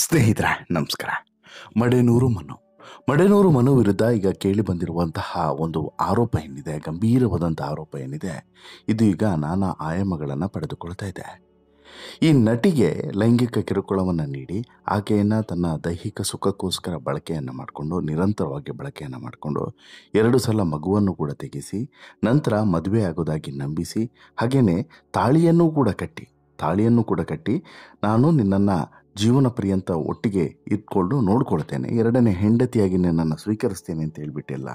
ಸ್ನೇಹಿತರೆ ನಮಸ್ಕಾರ. ಮಡೆನೂರು ಮನು ಮಡೆನೂರು ಮನು ವಿರುದ್ಧ ಈಗ ಕೇಳಿ ಬಂದಿರುವಂತಹ ಒಂದು ಆರೋಪ ಏನಿದೆ, ಗಂಭೀರವಾದಂಥ ಆರೋಪ ಏನಿದೆ, ಇದು ಈಗ ನಾನಾ ಆಯಾಮಗಳನ್ನು ಪಡೆದುಕೊಳ್ತಾ ಇದೆ. ಈ ನಟಿಗೆ ಲೈಂಗಿಕ ಕಿರುಕುಳವನ್ನು ನೀಡಿ ಆಕೆಯನ್ನು ತನ್ನ ದೈಹಿಕ ಸುಖಕ್ಕೋಸ್ಕರ ಬಳಕೆಯನ್ನು ಮಾಡಿಕೊಂಡು, ನಿರಂತರವಾಗಿ ಬಳಕೆಯನ್ನು ಮಾಡಿಕೊಂಡು 2 ಸಲ ಮಗುವನ್ನು ಕೂಡ ತೆಗೆಸಿ, ನಂತರ ಮದುವೆ ಆಗೋದಾಗಿ ನಂಬಿಸಿ, ಹಾಗೆಯೇ ತಾಳಿಯನ್ನು ಕೂಡ ಕಟ್ಟಿ ನಾನು ನಿನ್ನನ್ನು ಜೀವನ ಪರ್ಯಂತ ಒಟ್ಟಿಗೆ ಇಟ್ಕೊಂಡು ನೋಡ್ಕೊಳ್ತೇನೆ, 2ನೇ ಹೆಂಡತಿಯಾಗಿ ನನ್ನನ್ನು ಸ್ವೀಕರಿಸ್ತೇನೆ ಅಂತ ಹೇಳ್ಬಿಟ್ಟೆಲ್ಲ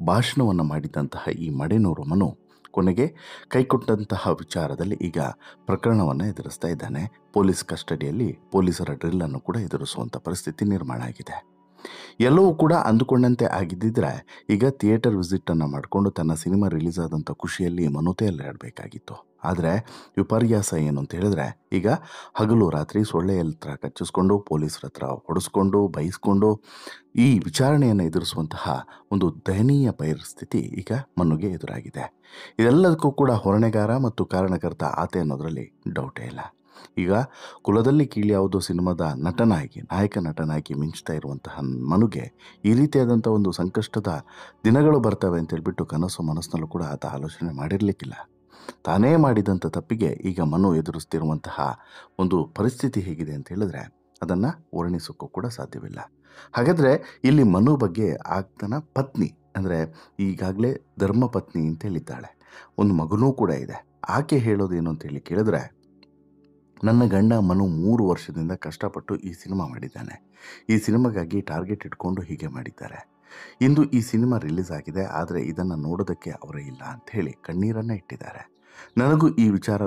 ಭಾಷಣವನ್ನು ಮಾಡಿದಂತಹ ಈ ಮಡೆನೂರು ಮನು ಕೊನೆಗೆ ಕೈಕೊಟ್ಟಂತಹ ವಿಚಾರದಲ್ಲಿ ಈಗ ಪ್ರಕರಣವನ್ನು ಎದುರಿಸ್ತಾ ಇದ್ದಾನೆ. ಪೊಲೀಸ್ ಕಸ್ಟಡಿಯಲ್ಲಿ ಪೊಲೀಸರ ಡ್ರಿಲ್ಲನ್ನು ಕೂಡ ಎದುರಿಸುವಂಥ ಪರಿಸ್ಥಿತಿ ನಿರ್ಮಾಣ ಆಗಿದೆ. ಎಲ್ಲವೂ ಕೂಡ ಅಂದುಕೊಂಡಂತೆ ಆಗಿದ್ದಿದ್ರೆ ಈಗ ಥಿಯೇಟರ್ ವಿಸಿಟನ್ನು ಮಾಡಿಕೊಂಡು ತನ್ನ ಸಿನಿಮಾ ರಿಲೀಸ್ ಆದಂಥ ಖುಷಿಯಲ್ಲಿ ಮನುತೆಯಲ್ಲಿ ಆಡಬೇಕಾಗಿತ್ತು. ಆದರೆ ವಿಪರ್ಯಾಸ ಏನು ಅಂತ ಹೇಳಿದ್ರೆ, ಈಗ ಹಗಲು ರಾತ್ರಿ ಸೊಳ್ಳೆ ಹತ್ರ ಕಚ್ಚಿಸ್ಕೊಂಡು, ಪೊಲೀಸರ ಹತ್ರ ಹೊಡೆಸ್ಕೊಂಡು, ಬೈಸ್ಕೊಂಡು ಈ ವಿಚಾರಣೆಯನ್ನು ಎದುರಿಸುವಂತಹ ಒಂದು ದಯನೀಯ ಪರಿಸ್ಥಿತಿ ಈಗ ಮನುಗೆ ಎದುರಾಗಿದೆ. ಇದೆಲ್ಲದಕ್ಕೂ ಕೂಡ ಹೊಣೆಗಾರ ಮತ್ತು ಕಾರಣಕರ್ತ ಆತ ಅನ್ನೋದರಲ್ಲಿ ಡೌಟೇ ಇಲ್ಲ. ಈಗ ಕುಲದಲ್ಲಿ ಕೀಳಿ ಯಾವುದೋ ಸಿನಿಮಾದ ನಾಯಕ ನಟನಾಗಿ ಮಿಂಚ್ತಾ ಇರುವಂತಹ ಮನುಗೆ ಈ ರೀತಿಯಾದಂಥ ಒಂದು ಸಂಕಷ್ಟದ ದಿನಗಳು ಬರ್ತವೆ ಅಂತ ಹೇಳ್ಬಿಟ್ಟು ಕನಸು ಮನಸ್ಸಿನಲ್ಲೂ ಕೂಡ ಆತ ಆಲೋಚನೆ ಮಾಡಿರಲಿಕ್ಕಿಲ್ಲ. ತಾನೇ ಮಾಡಿದಂಥ ತಪ್ಪಿಗೆ ಈಗ ಮನು ಎದುರಿಸ್ತಿರುವಂತಹ ಒಂದು ಪರಿಸ್ಥಿತಿ ಹೇಗಿದೆ ಅಂತ ಹೇಳಿದ್ರೆ ಅದನ್ನು ವರ್ಣಿಸೋಕ್ಕೂ ಕೂಡ ಸಾಧ್ಯವಿಲ್ಲ. ಹಾಗಾದರೆ ಇಲ್ಲಿ ಮನು ಬಗ್ಗೆ ಆತನ ಪತ್ನಿ, ಅಂದರೆ ಈಗಾಗಲೇ ಧರ್ಮಪತ್ನಿ ಅಂತ ಹೇಳಿದ್ದಾಳೆ, ಒಂದು ಮಗನೂ ಕೂಡ ಇದೆ. ಆಕೆ ಹೇಳೋದೇನು ಅಂತೇಳಿ ಕೇಳಿದ್ರೆ, ನನ್ನ ಗಂಡ ಮನು 3 ವರ್ಷದಿಂದ ಕಷ್ಟಪಟ್ಟು ಈ ಸಿನಿಮಾ ಮಾಡಿದ್ದಾನೆ. ಈ ಸಿನಿಮಾಗಾಗಿ ಟಾರ್ಗೆಟ್ ಇಟ್ಕೊಂಡು ಹೀಗೆ ಮಾಡಿದ್ದಾರೆ. ಇಂದು ಈ ಸಿನಿಮಾ ರಿಲೀಸ್ ಆಗಿದೆ, ಆದರೆ ಇದನ್ನು ನೋಡೋದಕ್ಕೆ ಅವರೇ ಇಲ್ಲ ಅಂತ ಹೇಳಿ ಕಣ್ಣೀರನ್ನು ಇಟ್ಟಿದ್ದಾರೆ. ನನಗೂ ಈ ವಿಚಾರ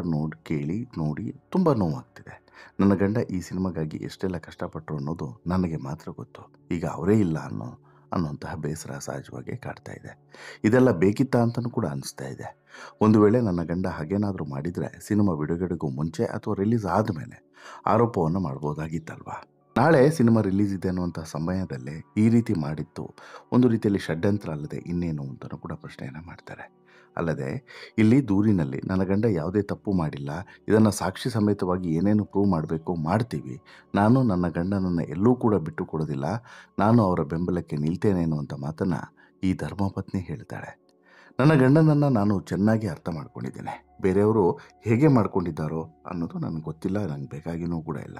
ಕೇಳಿ ನೋಡಿ ತುಂಬ ನೋವಾಗ್ತಿದೆ. ನನ್ನ ಗಂಡ ಈ ಸಿನಿಮಾಗಾಗಿ ಎಷ್ಟೆಲ್ಲ ಕಷ್ಟಪಟ್ಟರು ಅನ್ನೋದು ನನಗೆ ಮಾತ್ರ ಗೊತ್ತು. ಈಗ ಅವರೇ ಇಲ್ಲ ಅನ್ನೋಂತಹ ಬೇಸರ ಸಹಜವಾಗಿ ಕಾಡ್ತಾ ಇದೆ. ಇದೆಲ್ಲ ಬೇಕಿತ್ತಾ ಅಂತಲೂ ಕೂಡ ಅನಿಸ್ತಾ ಇದೆ. ಒಂದು ವೇಳೆ ನನ್ನ ಗಂಡ ಹಾಗೇನಾದರೂ ಮಾಡಿದರೆ ಸಿನಿಮಾ ಬಿಡುಗಡೆಗೂ ಮುಂಚೆ ಅಥವಾ ರಿಲೀಸ್ ಆದಮೇಲೆ ಆರೋಪವನ್ನು ಮಾಡ್ಬೋದಾಗಿತ್ತಲ್ವಾ. ನಾಳೆ ಸಿನಿಮಾ ರಿಲೀಸ್ ಇದೆ ಅನ್ನುವಂಥ ಸಮಯದಲ್ಲೇ ಈ ರೀತಿ ಮಾಡಿತ್ತು ಒಂದು ರೀತಿಯಲ್ಲಿ ಷಡ್ಯಂತ್ರ ಅಲ್ಲದೆ ಇನ್ನೇನು ಅಂತಲೂ ಕೂಡ ಪ್ರಶ್ನೆಯನ್ನು ಮಾಡ್ತಾರೆ. ಅಲ್ಲದೆ ಇಲ್ಲಿ ದೂರಿನಲ್ಲಿ ನನ್ನ ಗಂಡ ಯಾವುದೇ ತಪ್ಪು ಮಾಡಿಲ್ಲ, ಇದನ್ನು ಸಾಕ್ಷಿ ಸಮೇತವಾಗಿ ಏನೇನು ಪ್ರೂವ್ ಮಾಡಬೇಕು ಮಾಡ್ತೀವಿ, ನಾನು ನನ್ನ ಗಂಡನನ್ನು ಎಲ್ಲೂ ಕೂಡ ಬಿಟ್ಟು ಕೊಡೋದಿಲ್ಲ, ನಾನು ಅವರ ಬೆಂಬಲಕ್ಕೆ ನಿಲ್ತೇನೆ ಅನ್ನುವಂಥ ಮಾತನ್ನು ಈ ಧರ್ಮಪತ್ನಿ ಹೇಳ್ತಾಳೆ. ನನ್ನ ಗಂಡನನ್ನು ನಾನು ಚೆನ್ನಾಗಿ ಅರ್ಥ ಮಾಡ್ಕೊಂಡಿದ್ದೇನೆ. ಬೇರೆಯವರು ಹೇಗೆ ಮಾಡ್ಕೊಂಡಿದ್ದಾರೋ ಅನ್ನೋದು ನನಗೆ ಗೊತ್ತಿಲ್ಲ, ನನಗೆ ಬೇಕಾಗಿನೂ ಕೂಡ ಇಲ್ಲ.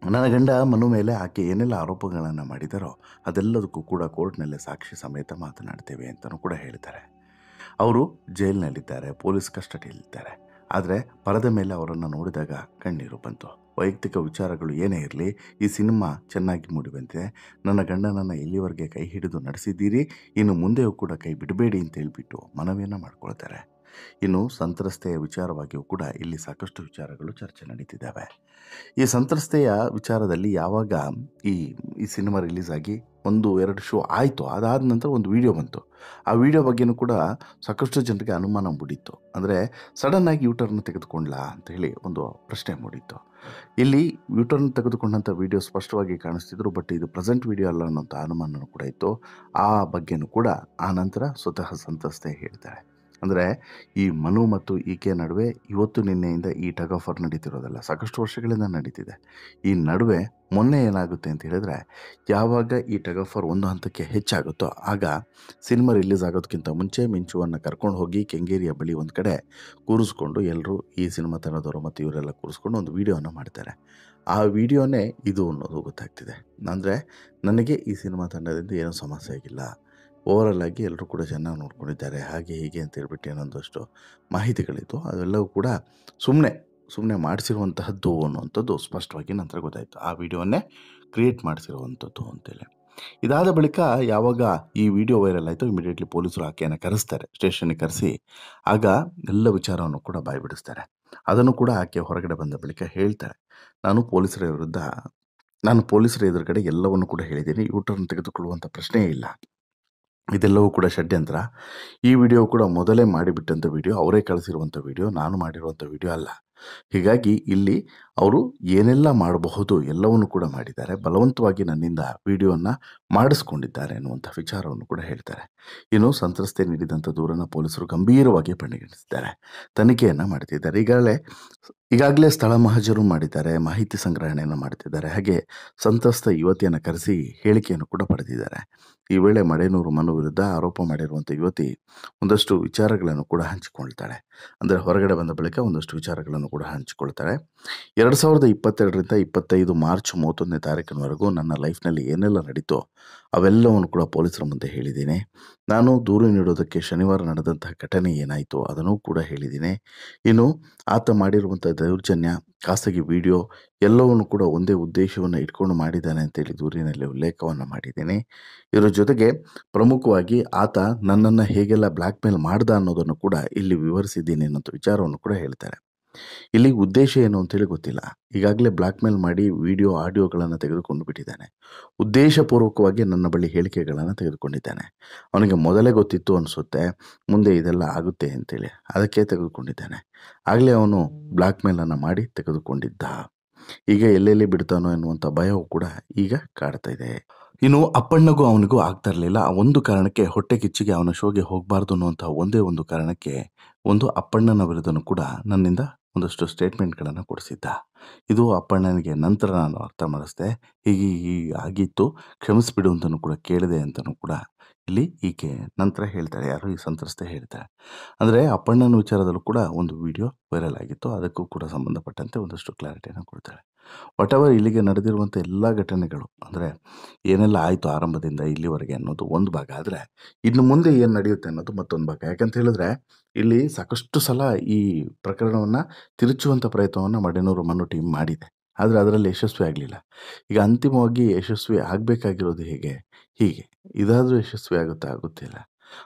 ನನ್ನ ಗಂಡ ಮನು ಮೇಲೆ ಆಕೆ ಏನೆಲ್ಲ ಆರೋಪಗಳನ್ನು ಮಾಡಿದಾರೋ ಅದೆಲ್ಲದಕ್ಕೂ ಕೂಡ ಕೋರ್ಟ್ನಲ್ಲೇ ಸಾಕ್ಷಿ ಸಮೇತ ಮಾತನಾಡ್ತೇವೆ ಅಂತಲೂ ಕೂಡ ಹೇಳ್ತಾರೆ. ಅವರು ಜೈಲಿನಲ್ಲಿದ್ದಾರೆ, ಪೊಲೀಸ್ ಕಸ್ಟಡಿಯಲ್ಲಿದ್ದಾರೆ. ಆದರೆ ಪರದ ಮೇಲೆ ಅವರನ್ನು ನೋಡಿದಾಗ ಕಣ್ಣೀರು ಬಂತು. ವೈಯಕ್ತಿಕ ವಿಚಾರಗಳು ಏನೇ ಇರಲಿ, ಈ ಸಿನಿಮಾ ಚೆನ್ನಾಗಿ ಮೂಡಿಬಂದಿದೆ, ನನ್ನ ಗಂಡನನ್ನು ಎಲ್ಲಿವರೆಗೆ ಕೈ ಹಿಡಿದು ನಡೆಸಿದ್ದೀರಿ, ಇನ್ನು ಮುಂದೆಯೂ ಕೂಡ ಕೈ ಬಿಡಬೇಡಿ ಅಂತ ಹೇಳ್ಬಿಟ್ಟು ಮನವಿಯನ್ನು ಮಾಡ್ಕೊಳ್ತಾರೆ. ಇನ್ನು ಸಂತ್ರಸ್ತೆಯ ವಿಚಾರವಾಗಿಯೂ ಕೂಡ ಇಲ್ಲಿ ಸಾಕಷ್ಟು ವಿಚಾರಗಳು ಚರ್ಚೆ ನಡೀತಿದ್ದಾವೆ. ಈ ಸಂತ್ರಸ್ತೆಯ ವಿಚಾರದಲ್ಲಿ ಯಾವಾಗ ಈ ಸಿನಿಮಾ ರಿಲೀಸ್ ಆಗಿ 1-2 ಶೋ ಆಯಿತು, ಅದಾದ ನಂತರ ಒಂದು ವಿಡಿಯೋ ಬಂತು. ಆ ವಿಡಿಯೋ ಬಗ್ಗೆನೂ ಕೂಡ ಸಾಕಷ್ಟು ಜನರಿಗೆ ಅನುಮಾನ ಮೂಡಿತ್ತು. ಅಂದರೆ ಸಡನ್ನಾಗಿ ಯೂಟರ್ನ್ ತೆಗೆದುಕೊಂಡ್ಲಾ ಅಂತ ಹೇಳಿ ಒಂದು ಪ್ರಶ್ನೆ ಮೂಡಿತ್ತು. ಇಲ್ಲಿ ಯೂಟರ್ನ್ ತೆಗೆದುಕೊಂಡಂಥ ವಿಡಿಯೋ ಸ್ಪಷ್ಟವಾಗಿ ಕಾಣಿಸ್ತಿದ್ರು, ಬಟ್ ಇದು ಪ್ರೆಸೆಂಟ್ ವಿಡಿಯೋ ಅಲ್ಲ ಅನ್ನೋಂಥ ಅನುಮಾನನೂ ಕೂಡ ಇತ್ತು. ಆ ಬಗ್ಗೆನೂ ಕೂಡ ಆ ನಂತರ ಸ್ವತಃ ಸಂತ್ರಸ್ತೆ ಹೇಳ್ತಾರೆ. ಅಂದರೆ ಈ ಮನು ಮತ್ತು ಈಕೆ ನಡುವೆ ಇವತ್ತು ನಿನ್ನೆಯಿಂದ ಈ ಟಗ್ ಆಫ್ ವಾರ್ ನಡೀತಿರೋದಲ್ಲ, ಸಾಕಷ್ಟು ವರ್ಷಗಳಿಂದ ನಡೀತಿದೆ. ಈ ನಡುವೆ ಮೊನ್ನೆ ಏನಾಗುತ್ತೆ ಅಂತ ಹೇಳಿದ್ರೆ, ಯಾವಾಗ ಈ ಟಗ್ ಆಫ್ ವಾರ್ ಒಂದು ಹಂತಕ್ಕೆ ಹೆಚ್ಚಾಗುತ್ತೋ ಆಗ ಸಿನಿಮಾ ರಿಲೀಸ್ ಆಗೋದಕ್ಕಿಂತ ಮುಂಚೆ ಮಿಂಚುವನ್ನು ಕರ್ಕೊಂಡು ಹೋಗಿ ಕೆಂಗೇರಿಯ ಬಳಿ ಒಂದು ಕಡೆ ಕೂರಿಸ್ಕೊಂಡು ಎಲ್ಲರೂ ಈ ಸಿನಿಮಾ ತಂಡದವರು ಮತ್ತು ಇವರೆಲ್ಲ ಕೂರಿಸ್ಕೊಂಡು ಒಂದು ವಿಡಿಯೋವನ್ನು ಮಾಡ್ತಾರೆ. ಆ ವಿಡಿಯೋನೇ ಇದು ಅನ್ನೋದು ಗೊತ್ತಾಗ್ತಿದೆ. ಅಂದರೆ ನನಗೆ ಈ ಸಿನಿಮಾ ತಂಡದಿಂದ ಏನೂ ಸಮಸ್ಯೆ ಆಗಿಲ್ಲ, ಓವರಲ್ ಆಗಿ ಎಲ್ಲರೂ ಕೂಡ ಚೆನ್ನಾಗಿ ನೋಡ್ಕೊಂಡಿದ್ದಾರೆ, ಹಾಗೆ ಹೀಗೆ ಅಂತ ಹೇಳ್ಬಿಟ್ಟು ಏನೊಂದಷ್ಟು ಮಾಹಿತಿಗಳಿತ್ತು. ಅವೆಲ್ಲವೂ ಕೂಡ ಸುಮ್ಮನೆ ಮಾಡಿಸಿರುವಂತಹದ್ದು ಅನ್ನುವಂಥದ್ದು ಸ್ಪಷ್ಟವಾಗಿ ನಂತರ ಗೊತ್ತಾಯಿತು. ಆ ವಿಡಿಯೋನ್ನೇ ಕ್ರಿಯೇಟ್ ಮಾಡಿಸಿರುವಂಥದ್ದು ಅಂತೇಳಿ. ಇದಾದ ಬಳಿಕ ಯಾವಾಗ ಈ ವಿಡಿಯೋ ವೈರಲ್ ಆಯಿತು, ಇಮಿಡಿಯೇಟ್ಲಿ ಪೊಲೀಸರು ಆಕೆಯನ್ನು ಕರೆಸ್ತಾರೆ, ಸ್ಟೇಷನ್ಗೆ ಕರೆಸಿ ಆಗ ಎಲ್ಲ ವಿಚಾರವನ್ನು ಕೂಡ ಬಾಯ್ಬಿಡಿಸ್ತಾರೆ. ಅದನ್ನು ಕೂಡ ಆಕೆ ಹೊರಗಡೆ ಬಂದ ಬಳಿಕ ಹೇಳ್ತಾಳೆ, ನಾನು ಪೊಲೀಸರ ಎದುರುಗಡೆ ಎಲ್ಲವನ್ನು ಕೂಡ ಹೇಳಿದ್ದೀನಿ, ಯೂಟರ್ನ್ ತೆಗೆದುಕೊಳ್ಳುವಂಥ ಪ್ರಶ್ನೆಯೇ ಇಲ್ಲ, ಇದೆಲ್ಲವೂ ಕೂಡ ಷಡ್ಯಂತ್ರ. ಈ ವಿಡಿಯೋ ಕೂಡ ಮೊದಲೇ ಮಾಡಿಬಿಟ್ಟಂಥ ವಿಡಿಯೋ, ಅವರೇ ಕಳಿಸಿರುವಂಥ ವಿಡಿಯೋ, ನಾನು ಮಾಡಿರುವಂಥ ವಿಡಿಯೋ ಅಲ್ಲ. ಹೀಗಾಗಿ ಇಲ್ಲಿ ಅವರು ಏನೆಲ್ಲ ಮಾಡಬಹುದು ಎಲ್ಲವನ್ನು ಕೂಡ ಮಾಡಿದ್ದಾರೆ. ಬಲವಂತವಾಗಿ ನನ್ನಿಂದ ವಿಡಿಯೋನ ಮಾಡಿಸ್ಕೊಂಡಿದ್ದಾರೆ ಅನ್ನುವಂಥ ವಿಚಾರವನ್ನು ಕೂಡ ಹೇಳ್ತಾರೆ. ಇನ್ನು ಸಂತ್ರಸ್ತೆ ನೀಡಿದಂಥ ದೂರನ್ನು ಪೊಲೀಸರು ಗಂಭೀರವಾಗಿ ಪರಿಗಣಿಸಿದ್ದಾರೆ. ತನಿಖೆಯನ್ನು ಮಾಡ್ತಿದ್ದಾರೆ. ಈಗಾಗಲೇ ಸ್ಥಳ ಮಹಜರು ಮಾಡಿದ್ದಾರೆ, ಮಾಹಿತಿ ಸಂಗ್ರಹಣೆಯನ್ನು ಮಾಡ್ತಿದ್ದಾರೆ. ಹಾಗೆ ಸಂತ್ರಸ್ತ ಯುವತಿಯನ್ನು ಕರೆಸಿ ಹೇಳಿಕೆಯನ್ನು ಕೂಡ ಪಡೆದಿದ್ದಾರೆ. ಈ ವೇಳೆ ಮಡೇನೂರು ಮನು ವಿರುದ್ಧ ಆರೋಪ ಮಾಡಿರುವಂಥ ಯುವತಿ ಒಂದಷ್ಟು ವಿಚಾರಗಳನ್ನು ಕೂಡ ಹಂಚಿಕೊಳ್ತಾಳೆ. ಅಂದರೆ ಹೊರಗಡೆ ಬಂದ ಬಳಿಕ ಒಂದಷ್ಟು ವಿಚಾರಗಳನ್ನು ಕೂಡ ಹಂಚಿಕೊಳ್ತಾಳೆ. 2022ರಿಂದ 25 ಮಾರ್ಚ್ 31ನೇ ತಾರೀಕಿನವರೆಗೂ ನನ್ನ ಲೈಫ್ನಲ್ಲಿ ಏನೆಲ್ಲ ನಡೀತೋ ಅವೆಲ್ಲವನ್ನು ಕೂಡ ಪೊಲೀಸರ ಮುಂದೆ ಹೇಳಿದ್ದೀನಿ. ನಾನು ದೂರು ನೀಡೋದಕ್ಕೆ ಶನಿವಾರ ನಡೆದಂತಹ ಘಟನೆ ಏನಾಯಿತು ಅದನ್ನು ಕೂಡ ಹೇಳಿದ್ದೀನಿ. ಇನ್ನು ಆತ ಮಾಡಿರುವಂಥ ದೌರ್ಜನ್ಯ, ಖಾಸಗಿ ವಿಡಿಯೋ ಎಲ್ಲವನ್ನು ಕೂಡ ಒಂದೇ ಉದ್ದೇಶವನ್ನು ಇಟ್ಕೊಂಡು ಮಾಡಿದ್ದಾನೆ ಅಂತೇಳಿ ದೂರಿನಲ್ಲಿ ಉಲ್ಲೇಖವನ್ನು ಮಾಡಿದ್ದೀನಿ. ಇದರ ಜೊತೆಗೆ ಪ್ರಮುಖವಾಗಿ ಆತ ನನ್ನನ್ನು ಹೇಗೆಲ್ಲ ಬ್ಲ್ಯಾಕ್ ಮೇಲ್ ಮಾಡ್ದ ಅನ್ನೋದನ್ನು ಕೂಡ ಇಲ್ಲಿ ವಿವರಿಸಿದ್ದೀನಿ ಅನ್ನೋ ವಿಚಾರವನ್ನು ಕೂಡ ಹೇಳ್ತಾರೆ. ಇಲ್ಲಿ ಉದ್ದೇಶ ಏನು ಅಂತೇಳಿ ಗೊತ್ತಿಲ್ಲ. ಈಗಾಗಲೇ ಬ್ಲ್ಯಾಕ್ ಮೇಲ್ ಮಾಡಿ ವಿಡಿಯೋ ಆಡಿಯೋಗಳನ್ನು ತೆಗೆದುಕೊಂಡು ಬಿಟ್ಟಿದ್ದಾನೆ. ಉದ್ದೇಶಪೂರ್ವಕವಾಗಿ ನನ್ನ ಬಳಿ ಹೇಳಿಕೆಗಳನ್ನು ತೆಗೆದುಕೊಂಡಿದ್ದಾನೆ. ಅವನಿಗೆ ಮೊದಲೇ ಗೊತ್ತಿತ್ತು ಅನಿಸುತ್ತೆ ಮುಂದೆ ಇದೆಲ್ಲ ಆಗುತ್ತೆ ಅಂತೇಳಿ, ಅದಕ್ಕೆ ತೆಗೆದುಕೊಂಡಿದ್ದಾನೆ. ಆಗಲೇ ಅವನು ಬ್ಲ್ಯಾಕ್ ಮೇಲನ್ನು ಮಾಡಿ ತೆಗೆದುಕೊಂಡಿದ್ದ. ಈಗ ಎಲ್ಲೆಲ್ಲಿ ಬಿಡ್ತಾನೋ ಎನ್ನುವಂಥ ಭಯವು ಕೂಡ ಈಗ ಕಾಡ್ತಾ ಇದೆ. ಇನ್ನು ಅಪ್ಪಣ್ಣಗೂ ಅವನಿಗೂ ಆಗ್ತಾ ಇರಲಿಲ್ಲ. ಆ ಒಂದು ಕಾರಣಕ್ಕೆ ಹೊಟ್ಟೆ ಕಿಚ್ಚಿಗೆ ಅವನ ಶೋಗೆ ಹೋಗಬಾರ್ದು ಅನ್ನುವಂಥ ಒಂದೇ ಒಂದು ಕಾರಣಕ್ಕೆ ಅಪ್ಪಣ್ಣನ ವಿರುದ್ಧನೂ ಕೂಡ ನನ್ನಿಂದ ಒಂದಷ್ಟು ಸ್ಟೇಟ್ಮೆಂಟ್ಗಳನ್ನು ಕೊಡಿಸಿದ್ದ. ಇದು ಅಪ್ಪಣ್ಣನಿಗೆ ನಂತರ ನಾನು ಅರ್ಥ ಮಾಡಿಸ್ದೆ. ಹೀಗೆ ಆಗಿತ್ತು, ಕ್ಷಮಿಸ್ಬಿಡು ಅಂತಲೂ ಕೂಡ ಕೇಳಿದೆ ಅಂತಲೂ ಕೂಡ ಇಲ್ಲಿ ಈಕೆ ನಂತರ ಹೇಳ್ತಾಳೆ. ಯಾರು ಈ ಸಂತ್ರಸ್ತೆ ಹೇಳ್ತಾಳೆ. ಅಂದರೆ ಅಪ್ಪಣ್ಣನ ವಿಚಾರದಲ್ಲೂ ಕೂಡ ಒಂದು ವಿಡಿಯೋ ವೈರಲ್ ಆಗಿತ್ತು. ಅದಕ್ಕೂ ಕೂಡ ಸಂಬಂಧಪಟ್ಟಂತೆ ಒಂದಷ್ಟು ಕ್ಲಾರಿಟಿಯನ್ನು ಕೊಡ್ತಾಳೆ. ವಾಟೆವರ್ ಇಲ್ಲಿಗೆ ನಡೆದಿರುವಂಥ ಎಲ್ಲ ಘಟನೆಗಳು, ಅಂದರೆ ಏನೆಲ್ಲ ಆಯಿತು ಆರಂಭದಿಂದ ಇಲ್ಲಿವರೆಗೆ ಅನ್ನೋದು ಒಂದು ಭಾಗ. ಆದರೆ ಇನ್ನು ಮುಂದೆ ಏನು ನಡೆಯುತ್ತೆ ಅನ್ನೋದು ಮತ್ತೊಂದು ಭಾಗ. ಯಾಕಂತ ಹೇಳಿದ್ರೆ ಇಲ್ಲಿ ಸಾಕಷ್ಟು ಸಲ ಈ ಪ್ರಕರಣವನ್ನು ತಿರುಚುವಂಥ ಪ್ರಯತ್ನವನ್ನು ಮಡೇನೂರು ಮನು ಟೀಮ್ ಮಾಡಿದೆ. ಆದರೆ ಅದರಲ್ಲಿ ಯಶಸ್ವಿ ಆಗಲಿಲ್ಲ. ಈಗ ಅಂತಿಮವಾಗಿ ಯಶಸ್ವಿ ಆಗಬೇಕಾಗಿರೋದು ಹೀಗೆ ಇದಾದರೂ ಯಶಸ್ವಿ ಆಗುತ್ತಿಲ್ಲ.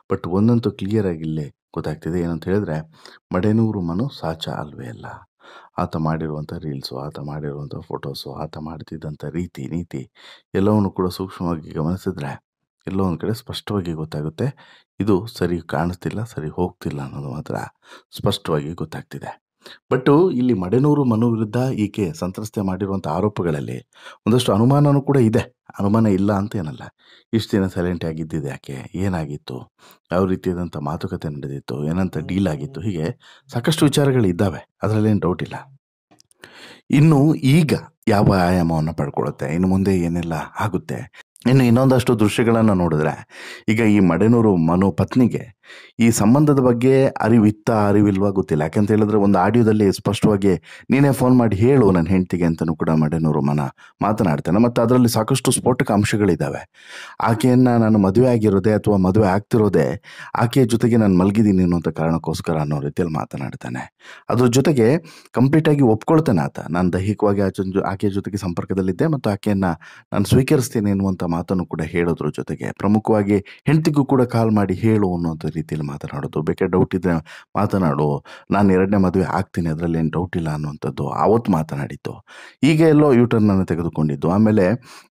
ಬಟ್ ಒಂದಂತೂ ಕ್ಲಿಯರ್ ಆಗಿ ಇಲ್ಲೇ ಗೊತ್ತಾಗ್ತಿದೆ. ಏನಂತ ಹೇಳಿದ್ರೆ ಮಡೇನೂರು ಮನು ಸಾಚ ಅಲ್ವೇ ಅಲ್ಲ. ಆತ ಮಾಡಿರುವಂಥ ರೀಲ್ಸು, ಆತ ಮಾಡಿರುವಂಥ ಫೋಟೋಸು, ಆತ ಮಾಡ್ತಿದ್ದಂಥ ನೀತಿ ಎಲ್ಲವನ್ನು ಕೂಡ ಸೂಕ್ಷ್ಮವಾಗಿ ಗಮನಿಸಿದ್ರೆ ಎಲ್ಲೋ ಒಂದು ಕಡೆ ಸ್ಪಷ್ಟವಾಗಿ ಗೊತ್ತಾಗುತ್ತೆ. ಇದು ಸರಿ ಕಾಣಿಸ್ತಿಲ್ಲ, ಸರಿ ಹೋಗ್ತಿಲ್ಲ ಅನ್ನೋದು ಮಾತ್ರ ಸ್ಪಷ್ಟವಾಗಿ ಗೊತ್ತಾಗ್ತಿದೆ. ಬಟ್ ಇಲ್ಲಿ ಮಡೇನೂರು ಮನು ವಿರುದ್ಧ ಈಕೆ ಸಂತ್ರಸ್ತೆ ಮಾಡಿರುವಂಥ ಆರೋಪಗಳಲ್ಲಿ ಒಂದಷ್ಟು ಅನುಮಾನನೂ ಕೂಡ ಇದೆ. ಅನುಮಾನ ಇಲ್ಲ ಅಂತ ಏನಲ್ಲ. ಇಷ್ಟು ದಿನ ಸೈಲೆಂಟ್ ಆಗಿದ್ದಿದೆ ಯಾಕೆ, ಏನಾಗಿತ್ತು, ಯಾವ ರೀತಿಯಾದಂಥ ಮಾತುಕತೆ ನಡೆದಿತ್ತು, ಏನಂತ ಡೀಲ್ ಆಗಿತ್ತು, ಹೀಗೆ ಸಾಕಷ್ಟು ವಿಚಾರಗಳಿದ್ದಾವೆ. ಅದರಲ್ಲೇನು ಡೌಟ್ ಇಲ್ಲ. ಇನ್ನು ಈಗ ಯಾವ ಆಯಾಮವನ್ನು ಪಡ್ಕೊಳ್ಳುತ್ತೆ, ಇನ್ನು ಮುಂದೆ ಏನೆಲ್ಲ ಆಗುತ್ತೆ, ಇನ್ನು ಇನ್ನೊಂದಷ್ಟು ದೃಶ್ಯಗಳನ್ನು ನೋಡಿದ್ರೆ ಈಗ ಈ ಮಡೇನೂರು ಮನು ಪತ್ನಿಗೆ ಈ ಸಂಬಂಧದ ಬಗ್ಗೆ ಅರಿವಿಲ್ವಾ ಗೊತ್ತಿಲ್ಲ. ಯಾಕಂತ ಹೇಳಿದ್ರೆ ಒಂದು ಆಡಿಯೋದಲ್ಲಿ ಸ್ಪಷ್ಟವಾಗಿ ನೀನೇ ಫೋನ್ ಮಾಡಿ ಹೇಳು ನನ್ನ ಹೆಂಡತಿಗೆ ಅಂತಲೂ ಕೂಡ ಮಡೇನೂರು ಮನ ಮಾತನಾಡ್ತಾನೆ. ಮತ್ತು ಅದರಲ್ಲಿ ಸಾಕಷ್ಟು ಸ್ಫೋಟಕ ಅಂಶಗಳಿದ್ದಾವೆ. ಆಕೆಯನ್ನು ನಾನು ಮದುವೆ ಆಗಿರೋದೇ ಅಥವಾ ಮದುವೆ ಆಗ್ತಿರೋದೇ ಆಕೆಯ ಜೊತೆಗೆ ನಾನು ಮಲಗಿದ್ದೀನಿ ಅನ್ನೋಂಥ ಕಾರಣಕ್ಕೋಸ್ಕರ ಅನ್ನೋ ರೀತಿಯಲ್ಲಿ ಮಾತನಾಡ್ತಾನೆ. ಅದ್ರ ಜೊತೆಗೆ ಕಂಪ್ಲೀಟಾಗಿ ಒಪ್ಕೊಳ್ತಾನೆ ಆತ. ನಾನು ದೈಹಿಕವಾಗಿ ಆಕೆಯ ಜೊತೆಗೆ ಸಂಪರ್ಕದಲ್ಲಿದ್ದೆ ಮತ್ತು ಆಕೆಯನ್ನು ನಾನು ಸ್ವೀಕರಿಸ್ತೇನೆ ಎನ್ನುವಂಥ ಮಾತನ್ನು ಕೂಡ ಹೇಳೋದ್ರ ಜೊತೆಗೆ ಪ್ರಮುಖವಾಗಿ ಹೆಂಡತಿಗೂ ಕೂಡ ಕಾಲ್ ಮಾಡಿ ಹೇಳು ಅನ್ನೋಂಥ ರೀತಿಯಲ್ಲಿ ಮಾತನಾಡೋದು. ಬೇಕಾದ್ರೆ ಡೌಟ್ ಇದ್ದರೆ ಮಾತನಾಡು, ನಾನು 2ನೇ ಮದುವೆ ಆಗ್ತೀನಿ, ಅದರಲ್ಲಿ ಏನು ಡೌಟ್ ಇಲ್ಲ ಅನ್ನುವಂಥದ್ದು ಆವತ್ತು ಮಾತನಾಡಿದ್ದು. ಈಗ ಎಲ್ಲೋ ಯೂಟರ್ನನ್ನು ತೆಗೆದುಕೊಂಡಿದ್ದು. ಆಮೇಲೆ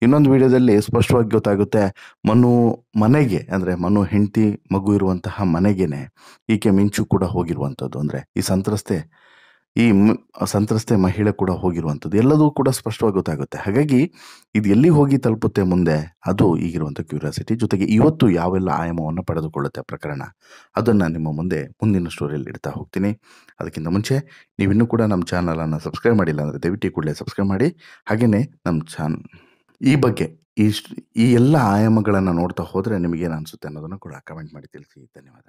ಇನ್ನೊಂದು ವಿಡಿಯೋದಲ್ಲಿ ಸ್ಪಷ್ಟವಾಗಿ ಗೊತ್ತಾಗುತ್ತೆ ಮನು ಮನೆಗೆ, ಅಂದರೆ ಮನು ಹೆಂಡತಿ ಮಗು ಇರುವಂತಹ ಮನೆಗೇನೆ ಈಕೆ ಮಿಂಚು ಕೂಡ ಹೋಗಿರುವಂಥದ್ದು. ಅಂದರೆ ಈ ಸಂತ್ರಸ್ತೆ ಮಹಿಳೆ ಕೂಡ ಹೋಗಿರುವಂಥದ್ದು ಎಲ್ಲದೂ ಕೂಡ ಸ್ಪಷ್ಟವಾಗಿ ಗೊತ್ತಾಗುತ್ತೆ. ಹಾಗಾಗಿ ಇದು ಎಲ್ಲಿ ಹೋಗಿ ತಲುಪುತ್ತೆ ಮುಂದೆ, ಅದು ಈಗಿರುವಂಥ ಕ್ಯೂರಿಯಾಸಿಟಿ. ಜೊತೆಗೆ ಇವತ್ತು ಯಾವೆಲ್ಲ ಆಯಾಮವನ್ನು ಪಡೆದುಕೊಳ್ಳುತ್ತೆ ಪ್ರಕರಣ, ಅದನ್ನು ನಿಮ್ಮ ಮುಂದೆ ಮುಂದಿನ ಸ್ಟೋರಿಯಲ್ಲಿ ಇಡ್ತಾ ಹೋಗ್ತೀನಿ. ಅದಕ್ಕಿಂತ ಮುಂಚೆ ನೀವಿನ್ನೂ ಕೂಡ ನಮ್ಮ ಚಾನಲನ್ನು ಸಬ್ಸ್ಕ್ರೈಬ್ ಮಾಡಿಲ್ಲ ಅಂದರೆ ದಯವಿಟ್ಟು ಕೂಡಲೇ ಸಬ್ಸ್ಕ್ರೈಬ್ ಮಾಡಿ. ಹಾಗೆಯೇ ನಮ್ಮ ಈ ಬಗ್ಗೆ ಈ ಎಲ್ಲ ಆಯಾಮಗಳನ್ನು ನೋಡ್ತಾ ಹೋದರೆ ನಿಮಗೇನು ಅನಿಸುತ್ತೆ ಅನ್ನೋದನ್ನು ಕೂಡ ಕಮೆಂಟ್ ಮಾಡಿ ತಿಳಿಸಿ. ಧನ್ಯವಾದ.